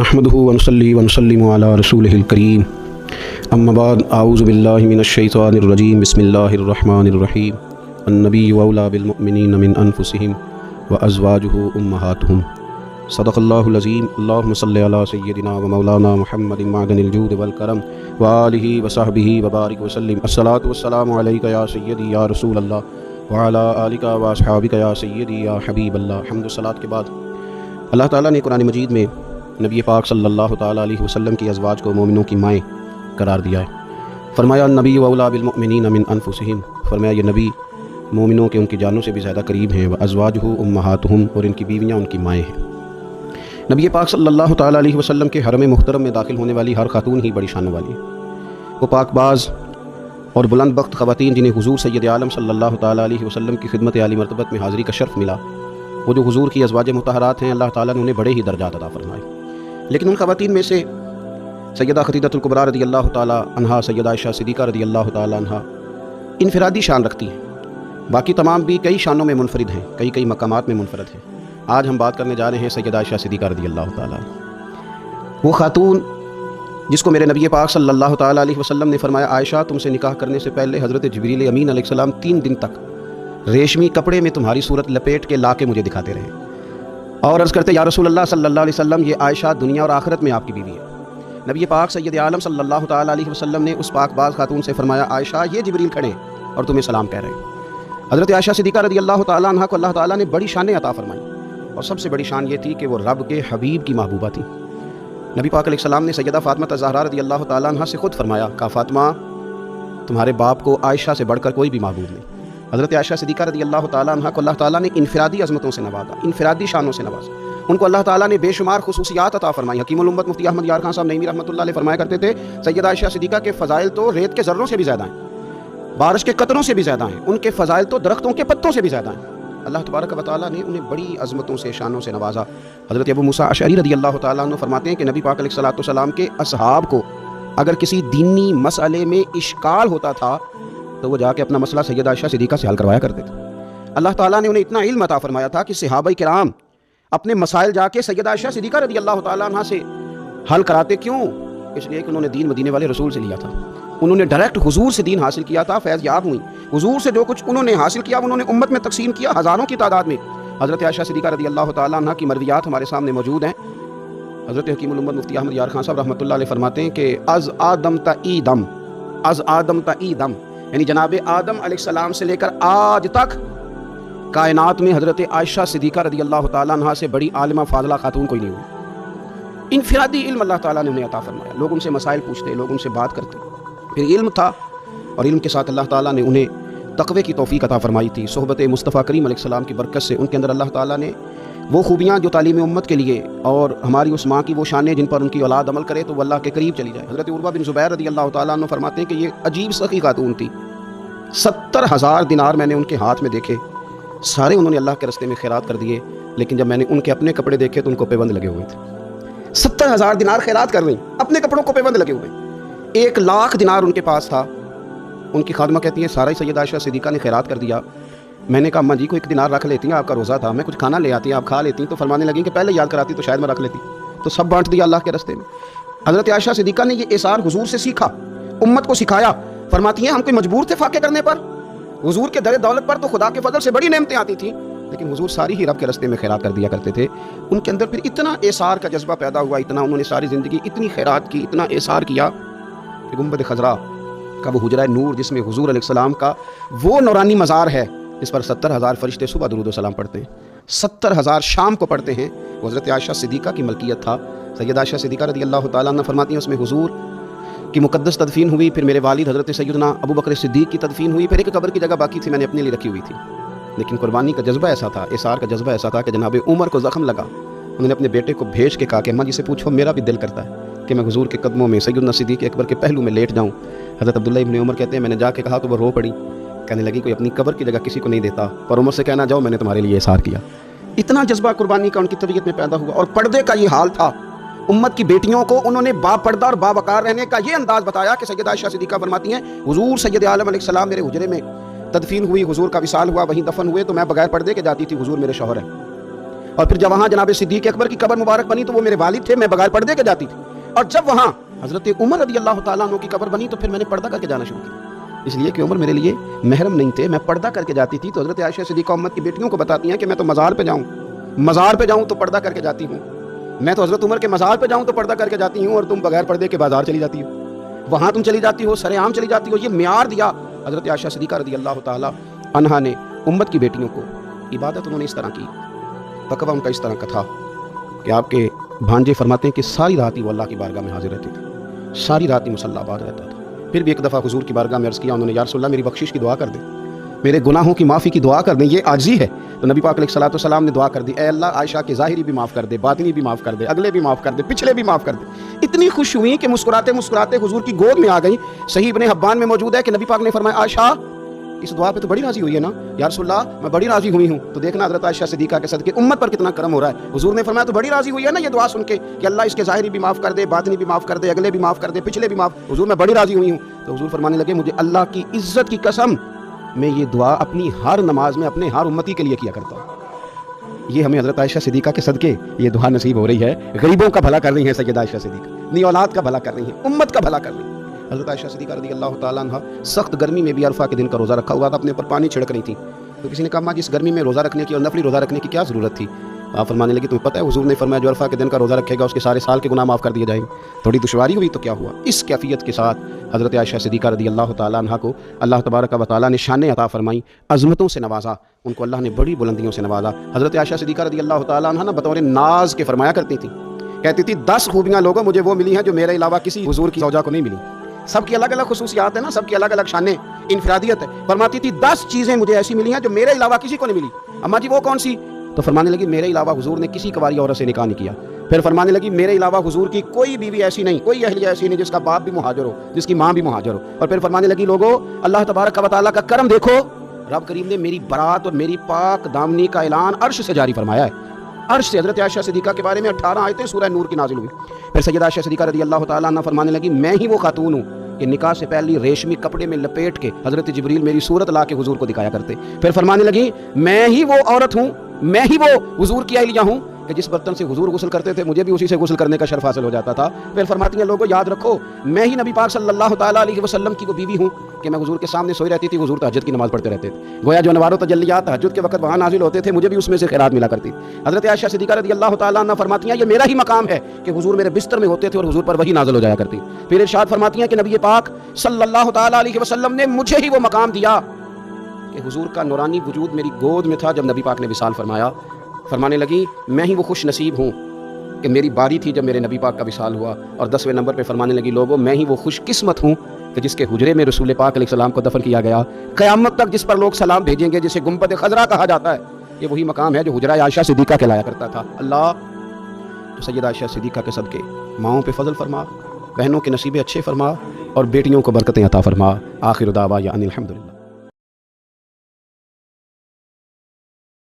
नहमदुहु व नसल्ली व नसल्लिमु अला रसूलिहिल करीम अम्मा बाद आऊज़ु बिल्लाहि मिनश शैतानिर रजीम बिस्मिल्लाहिर रहमानिर रहीम अन्नबिय्यु औला बिल मुमिनीन मिन अनफुसिहिम व अज़वाजुहु उम्महातुहुम सदक़ल्लाहुल अज़ीम। अल्लाहुम्मा सल्लि अला सय्यिदिना व मौलाना मुहम्मदिन मअदनिल जूद वल करम व आलिहि व सहबिहि व बारिक व सल्लिम। अस्सलातु वस्सलामु अलैका या सय्यदी या रसूल अल्लाह व अला आलिका व अस्हाबिका या सय्यदी या हबीब अल्लाह। हम्द व सलात के बाद अल्लाह ताला ने कुरान मजीद में नबी पाक सल्लल्लाहु ताला अलैहि वसल्लम की अज़वाज को मोमिनों की माएँ करार दिया है। फरमाया नबी औला बिल मुमिनीन मिन अनफुसिहिम, फरमाया ये नबी मोमिनों के उनकी जानों से भी ज़्यादा करीब हैं। व अज़वाजुहु उम्महातुहुम, और इनकी बीवियाँ उनकी माएँ हैं। नबी पाक सल्लल्लाहु ताला अलैहि वसल्लम के हरम मुहतरम में दाखिल होने वाली हर खातून ही बड़ी शान वाली है। वो पाकबाज और बुलंद बख्त ख़वातीन जिन्हें हुज़ूर सय्यद आलम सल्लल्लाहु ताला अलैहि वसल्लम की खिदमत आली मरतबत में हाज़िरी का शर्फ़ मिला, वो जो हुज़ूर की अज़वाज मुतहरात हैं, अल्लाह ताला ने उन्हें बड़े ही दर्जात अता फरमाए। लेकिन उन ख़वातीन में से सैयदा खदीजतुल कुबरा रज़ी अल्लाह ताला अन्हा, सैयदा आयशा सिद्दीक़ा रज़ी अल्लाह ताला अन्हा इनफिरादी शान रखती हैं। बाकी तमाम भी कई शानों में मुनफरिद हैं, कई कई मकामात में मुनफरद हैं। आज हम बात करने जा रहे हैं सैयदा आयशा सिद्दीक़ा रज़ी अल्लाह ताला, वो खातून जिसको मेरे नबी पाक सल्लल्लाहु ताला अलैहि वसल्लम ने फरमाया, आयशा तुमसे निकाह करने से पहले हज़रत जिब्रील अमीन अलैहिस्सलाम 3 दिन तक रेशमी कपड़े में तुम्हारी सूरत लपेट के ला के मुझे दिखाते रहे और अर्ज़ करते, या रसूल अल्लाह सल्लल्लाहु अलैहि वसल्लम, ये आयशा दुनिया और आखिरत में आपकी बीवी है। नबी पाक सैयद आलम सल्लल्लाहु ताला अलैहि वसल्लम ने उस पाकबाज खातून से फरमाया, आयशा ये जिब्रील खड़े हैं और तुम्हें सलाम कह रहे हैं। हज़रत आयशा सिद्दीक़ा रज़ी अल्लाह ताला अन्हा को अल्लाह ताला ने बड़ी शानें अता फरमाई, और सबसे बड़ी शान ये थी कि वो रब के हबीब की महबूबा थी। नबी पाक अलैहिस्सलाम ने सैयदा फ़ातिमा ज़हरा रज़ी अल्लाह ताला अन्हा से ख़ुद फरमाया, कहा फ़ातिमा तुम्हारे बाप को आयशा से बढ़कर कोई भी महबूब नहीं। हज़रत आयशा सिद्दीक़ा रज़ी अल्लाह ताला अन्हा को अल्लाह ताला ने इनफिरादी अज़मतों से नवाजा, इनफिरादी शानों से नवाजा। उनको अल्लाह ताला ने बेशुमार खुसूसियात अता फरमाई। हकीमुल उम्मत मुफ्ती अहमद यार खान साहब नईमी रहमतुल्लाह अलैह फरमाया करते थे, सैयदा आयशा सिद्दीक़ा के फ़ज़ाइल तो रेत के ज़र्रों से भी ज़्यादा हैं, बारिश के कतरों से भी ज़्यादा हैं, उनके फ़ज़ाइल तो दरख्तों के पत्तों से भी ज़्यादा हैं। अल्लाह तबारक व तआला ने उन्हें बड़ी अज़मतों से, शानों से नवाजा। हज़रत अबू मूसा अशअरी रज़ी अल्लाह तआला अन्हु फरमाते हैं कि नबी पाक अलैहिस्सलातु वस्सलाम के असहाब को अगर किसी दीनी मसले में इश्काल होता था तो वो जाके अपना मसला सैयदा आयशा सिद्दीक़ा से हल करवाया करते थे। अल्लाह ताला ने उन्हें इतना इल्म अता फरमाया था कि सहाबाए किराम अपने मसाइल जाके सैयदा आयशा सिद्दीक़ा रज़ी अल्लाह ताला अन्हा से हल कराते। क्यों? इसलिए कि उन्होंने दीन मदीने वाले रसूल से लिया था, उन्होंने डायरेक्ट हुजूर से दीन हासिल किया था, फैज़ याब हुई। हुजूर से जो कुछ उन्होंने हासिल किया उन्होंने उम्मत में तकसीम किया हज़ारों की तादाद में। हज़रत आयशा सिद्दीक़ा रज़ी अल्लाह ताला अन्हा की मरवियात हमारे सामने मौजूद हैं। हज़रत हकीमुल उम्मत मुफ्ती अहमद यार खान साहब रहमतुल्लाह अलैह फरमाते हैं कि अज़ आदम तईदम, यानी जनाब आदम अलैहिस्सलाम से लेकर आज तक कायनात में हज़रत आयशा सिद्दीक़ा रज़ी अल्लाह ताला अन्हा से बड़ी आलिमा फाज़िला खातून कोई नहीं हुई। इनफिरादी इल्म अल्लाह ताला ने उन्हें अता फरमाया। लोग उनसे मसाइल पूछते, लोग उनसे बात करते, फिर इल्म था, और इल्म के साथ अल्लाह ताला ने उन्हें तक़वे की तौफ़ीक़ अता फरमाई थी। सोहबत मुस्तफ़ा करीम अलैहिस्सलाम की बरकत से उनके अंदर अल्लाह ताला ने वो खूबियाँ जो तालीम उम्मत के लिए, और हमारी उस माँ की वो शानें जिन पर उनकी औलाद अमल करे तो वो अल्लाह के करीब चली जाए। हज़रत उर्वा बिन ज़ुबैर रज़ी अल्लाह ताला अन्हु फरमाते हैं कि ये अजीब सखी खातून थी। 70,000 दिनार मैंने उनके हाथ में देखे, सारे उन्होंने अल्लाह के रस्ते में खैरात कर दिए, लेकिन जब मैंने उनके अपने कपड़े देखे तो उनको पेबंद लगे हुए थे। 70,000 दिनार खैरात कर रही, अपने कपड़ों को पेबंद लगे हुए। 1 लाख दिनार उनके पास था। उनकी खादमा कहती है, सारा ही सैयदा आयशा सिद्दीक़ा ने खैरात कर दिया। मैंने कहा, अम्मा जी को 1 दिनार रख लेती हैं, आपका रोज़ा था, मैं कुछ खाना ले आती, आप खा लेती। तो फरमाने लगी कि पहले याद कराती तो शायद मैं रख लेती। तो सब बांट दिया अल्लाह के रस्ते में। हज़रत आयशा सिद्दीक़ा ने ये एसार हुजूर से सीखा, उम्मत को सिखाया। फरमाती हैं, हम कोई मजबूर थे फाके करने पर, हुजूर के दर दौलत पर तो खुदा के फजल से बड़ी नेमतें आती थी, लेकिन हुजूर सारी ही रब के रस्ते में खैरात कर दिया करते थे। उनके अंदर फिर इतना एसार का जज्बा पैदा हुआ, इतना उन्होंने सारी ज़िंदगी इतनी खैरात की, इतना एसार किया कि गुंबद खज़रा का वो हुजरा नूर जिसमें हुजूर अलैहिस्सलाम का वो नौरानी मज़ार है, इस पर 70,000 फरिश्ते सुबह दुरूद व सलाम पढ़ते हैं, 70,000 शाम को पढ़ते हैं। हज़रत आयशा सिद्दीक़ा की मलकियत था। सैयदा आयशा सिद्दीक़ा रज़ी अल्लाह ताला अन्हा फरमाती हैं, उसमें हुजूर की मुक़द्दस तदफ़ीन हुई, फिर मेरे वालिद हज़रत सैयदना अबू बकर सिद्दीक़ की तदफ़ीन हुई, फिर एक कब्र की जगह बाकी थी, मैंने अपने लिए रखी हुई थी। लेकिन कुर्बानी का जज्बा ऐसा था, एसार का जज्बा ऐसा था कि जनाब उमर को ज़ख्म लगा। उन्होंने अपने बेटे को भेज के कहा कि अम्मा जी से पूछो, मेरा भी दिल करता है कि मैं हुजूर के कदमों में सैयदना सिद्दीक़ अकबर के पहलू में लेट जाऊँ। हज़रत अब्दुल्ला इब्न उमर कहते हैं, मैंने जाके कहा तो वो रो पड़ी, कहने लगी कोई अपनी कब्र की जगह किसी को नहीं देता, पर उमर से कहना, जाओ मैंने तुम्हारे लिए एसार किया। इतना जज्बा कुर्बानी का उनकी तबीयत में पैदा हुआ। और पर्दे का ये हाल था, उम्मत की बेटियों को उन्होंने बापर्दा और बावकार रहने का ये अंदाज़ बताया कि सैयदा आयशा सिद्दीक़ा फरमाती हैं, हुजूर सैयद आलम अलैहिस्सलाम मेरे हुजरे में तदफीन हुई, हुजूर का विसाल हुआ, वहीं दफन हुए तो मैं बगैर पर्दे के जाती थी, हुजूर मेरे शौहर हैं। اور پھر جب وہاں جناب صدیق اکبر کی قبر مبارک بنی تو وہ میرے والد تھے، میں بغیر پردے کے جاتی تھی، اور جب وہاں حضرت عمر رضی اللہ تعالیٰ عنہ کی قبر بنی تو پھر میں نے پردہ کر کے جانا شروع کیا، اس لیے کہ عمر میرے لیے محرم نہیں تھے، میں پردہ کر کے جاتی تھی۔ تو حضرت عائشہ صدیقہ امت کی بیٹیوں کو بتاتی ہیں کہ میں تو مزار پہ جاؤں تو پردہ کر کے جاتی ہوں، میں تو حضرت عمر کے مزار پہ جاؤں تو پردہ کر کے جاتی ہوں، اور تم بغیر پردے کے بازار چلی جاتی ہو، وہاں تم چلی جاتی ہو، سر عام چلی جاتی ہو۔ یہ معیار دیا حضرت عائشہ صدیقہ رضی اللہ تعالیٰ عنہا نے امت کی بیٹیوں کو۔ عبادت انہوں نے اس طرح کی، تقویٰ ان کا اس طرح کا تھا کہ آپ کے بھانجے فرماتے ہیں کہ ساری رات ہی وہ اللہ کی بارگاہ میں حاضر رہتے تھے، ساری رات ہی مصلی آباد رہتا تھا۔ پھر بھی ایک دفعہ حضور کی بارگاہ میں عرض کیا انہوں نے، یا رسول اللہ میری بخشش کی دعا کر دیں، میرے گناہوں کی معافی کی دعا کر دیں، یہ عاجزی ہے۔ تو نبی پاک علیہ الصلوۃ والسلام نے دعا کر دی، اے اللہ عائشہ کے ظاہری بھی معاف کر دے، باطنی بھی معاف کر دے، اگلے بھی معاف کر دے، پچھلے بھی معاف کر دے۔ اتنی خوش ہوئی کہ مسکراتے مسکراتے حضور کی گود میں آ گئی۔ صحیح ابن حبان میں موجود ہے کہ نبی پاک نے فرمایا، عائشہ اس دعا پہ تو بڑی راضی ہوئی ہے نا؟ یا رسول اللہ میں بڑی راضی ہوئی ہوں۔ تو دیکھنا حضرت عائشہ صدیقہ کے صدقے امت پر کتنا کرم ہو رہا ہے۔ حضور نے فرمایا تو بڑی راضی ہوئی ہے نا یہ دعا سن کے کہ اللہ اس کے ظاہری بھی معاف کر دے، باطنی بھی معاف کر دے، اگلے بھی معاف کر دے، پچھلے بھی معاف۔ حضور میں بڑی راضی ہوئی ہوں۔ تو حضور فرمانے لگے، مجھے اللہ کی عزت کی قسم میں یہ دعا اپنی ہر نماز میں اپنے ہر امتی کے لیے کیا کرتا ہوں۔ یہ ہمیں حضرت عائشہ صدیقہ کے صدقے یہ دعا نصیب ہو رہی ہے۔ غریبوں کا بھلا کر رہی ہیں سیدہ عائشہ صدیقہ، اپنی اولاد کا بھلا کر رہی ہیں، امت کا بھلا کر رہی ہیں۔ حضرت عائشہ صدیقہ رضی اللہ تعالیٰ عنہ سخت گرمی میں بھی عرفہ کے دن کا روزہ رکھا ہوا تھا، اپنے اوپر پانی چھڑک رہی تھی۔ تو کسی نے کہا ماں جس گرمی میں روزہ رکھنے کی اور نفلی روزہ رکھنے کی کیا ضرورت تھی؟ آپ فرمانے لگی تمہیں پتہ ہے حضور نے فرمایا جو عرفہ کے دن کا روزہ رکھے گا اس کے سارے سال کے گناہ معاف کر دیے جائیں گے۔ تھوڑی دشواری ہوئی تو کیا ہوا؟ اس کیفیت کے ساتھ حضرت عائشہ صدیقہ رضی اللہ تعالیٰ عنہ کو اللہ تبارک و تعالیٰ نے شانیں عطا فرمائیں، عظمتوں سے نوازا، ان کو اللہ نے بڑی بلندیوں سے نوازا۔ حضرت عائشہ صدیقہ رضی اللہ تعالیٰ عنہ بطور ناز کے فرمایا کرتی تھی، کہتی تھی 10 خوبیاں لوگوں مجھے وہ ملی ہیں جو میرے علاوہ کسی حضور کی زوجہ کو نہیں ملی۔ سب کی الگ الگ خصوصیات ہیں نا، سب کی الگ الگ شانیں، انفرادیت ہے۔ فرماتی تھی 10 چیزیں مجھے ایسی ملی ہیں جو میرے علاوہ کسی کو نہیں ملی۔ اماں جی وہ کون سی؟ تو فرمانے لگی میرے علاوہ حضور نے کسی کنواری عورت سے نکاح نہیں کیا۔ پھر فرمانے لگی میرے علاوہ حضور کی کوئی بیوی ایسی نہیں، کوئی اہلیہ ایسی نہیں جس کا باپ بھی مہاجر ہو، جس کی ماں بھی مہاجر ہو۔ اور پھر فرمانے لگی لوگوں اللہ تبارک و تعالیٰ کا کرم دیکھو، رب کریم نے میری برات اور میری پاک دامنی کا اعلان عرش سے جاری فرمایا ہے۔ عرش سے حضرت عائشہ صدیقہ کے بارے میں 18 آیتیں سورہ نور کی نازل ہوئی۔ پھر سیدہ عائشہ صدیقہ رضی اللہ تعالیٰ عنہ فرمانے لگی میں ہی وہ خاتون ہوں کہ نکاح سے پہلے ریشمی کپڑے میں لپیٹ کے حضرت جبریل میری صورت لا کے حضور کو دکھایا کرتے۔ پھر فرمانے لگی میں ہی وہ عورت ہوں، میں ہی وہ حضور کی اہلیہ ہوں کہ جس برتن سے حضور غسل کرتے تھے مجھے بھی اسی سے غسل کرنے کا شرف حاصل ہو جاتا تھا۔ پھر فرماتی ہیں لوگوں یاد رکھو میں ہی نبی پاک صلی اللہ تعالیٰ علیہ وسلم کی وہ بیوی ہوں کہ میں حضور کے سامنے سوئی رہتی تھی، حضور تہجد کی نماز پڑھتے رہتے تھے، گویا جو انوار و تجلیات تہجد کے وقت وہاں نازل ہوتے تھے مجھے بھی اس میں سے خیرات ملا کرتی۔ حضرت عائشہ صدیقہ رضی اللہ تعالیٰ عنہ فرماتی ہیں یہ میرا ہی مقام ہے کہ حضور میرے بستر میں ہوتے تھے اور حضور پر وحی نازل ہو جایا کرتی۔ پھر ارشاد فرماتی ہیں کہ نبی پاک صلی اللہ تعالیٰ علیہ وسلم نے مجھے ہی وہ مقام دیا کہ حضور کا نورانی وجود میری گود میں تھا جب نبی پاک نے وصال فرمایا۔ فرمانے لگی میں ہی وہ خوش نصیب ہوں کہ میری باری تھی جب میرے نبی پاک کا وصال ہوا۔ اور 10ویں نمبر پہ فرمانے لگی لوگوں میں ہی وہ خوش قسمت ہوں کہ جس کے حجرے میں رسول پاک علیہ السلام کو دفن کیا گیا، قیامت تک جس پر لوگ سلام بھیجیں گے، جسے گنبد خضرا کہا جاتا ہے، یہ وہی مقام ہے جو حجرہ عائشہ صدیقہ کہلایا کرتا تھا۔ اللہ تو سیدہ عائشہ صدیقہ کے صدقے ماؤں پہ فضل فرما، بہنوں کے نصیبے اچھے فرما، اور بیٹیوں کو برکتیں عطا فرما۔ آخر دعوانا ان الحمدللہ۔